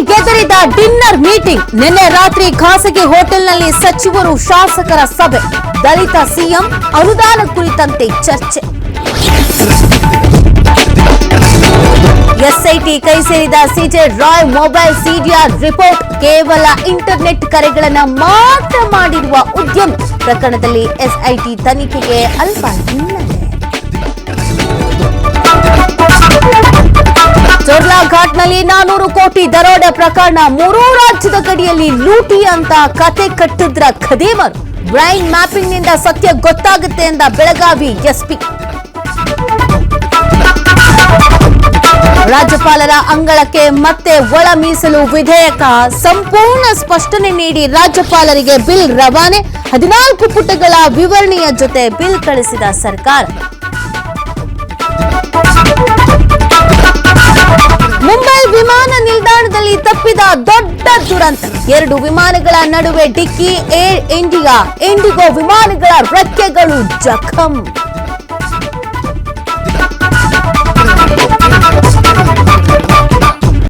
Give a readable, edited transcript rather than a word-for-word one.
ಗೆದರಿದ dinner meeting. ನಿನ್ನೆ ರಾತ್ರಿ ಖಾಸಗಿ ಹೋಟೆಲ್ನಲ್ಲಿ ಸಚಿವರು ಶಾಸಕರ ಸಭೆ. ದಲಿತ ಸಿಎಂ ಅನುದಾನ ಕುರಿತಂತೆ ಚರ್ಚೆ. ಎಸ್ಐಟಿ ಕೈ ಸೇರಿದ CJ Roy mobile CDR report. ಕೇವಲ ಇಂಟರ್ನೆಟ್ ಕರೆಗಳನ್ನು ಮಾತ್ರ ಮಾಡಿರುವ ಉದ್ಯಮಿ. ಪ್ರಕರಣದಲ್ಲಿ ಎಸ್ಐಟಿ ತನಿಖೆಗೆ ಅಲ್ಪ ಹಿನ್ನಡೆ. ಚೋರ್ಲಾಘಾಟ್ನಲ್ಲಿ 400 ಕೋಟಿ ದರೋಡೆ ಪ್ರಕರಣ. 3 ರಾಜ್ಯದ ಗಡಿಯಲ್ಲಿ ಲೂಟಿ ಅಂತ ಕತೆ ಕಟ್ಟಿದ್ರ ಖದೀಮರು. ಬ್ರೈನ್ ಮ್ಯಾಪಿಂಗ್ ನಿಂದ ಸತ್ಯ ಗೊತ್ತಾಗುತ್ತೆ ಎಂದ ಬೆಳಗಾವಿ ಎಸ್ಪಿ. ರಾಜ್ಯಪಾಲರ ಅಂಗಳಕ್ಕೆ ಮತ್ತೆ ಒಳ ಮೀಸಲು ವಿಧೇಯಕ. ಸಂಪೂರ್ಣ ಸ್ಪಷ್ಟನೆ ನೀಡಿ ರಾಜ್ಯಪಾಲರಿಗೆ ಬಿಲ್ ರವಾನೆ. 14 ಪುಟಗಳ ವಿವರಣೆಯ ಜೊತೆ ಬಿಲ್ ಕಳಿಸಿದ ಸರ್ಕಾರ. ಮುಂಬೈ ವಿಮಾನ ನಿಲ್ದಾಣದಲ್ಲಿ ತಪ್ಪಿದ ದೊಡ್ಡ ದುರಂತ. 2 ವಿಮಾನಗಳ ನಡುವೆ ಡಿಕ್ಕಿ. ಏರ್ ಇಂಡಿಯಾ, ಇಂಡಿಗೋ ವಿಮಾನಗಳ ರೆಕ್ಕೆಗಳು ಜಖಂ.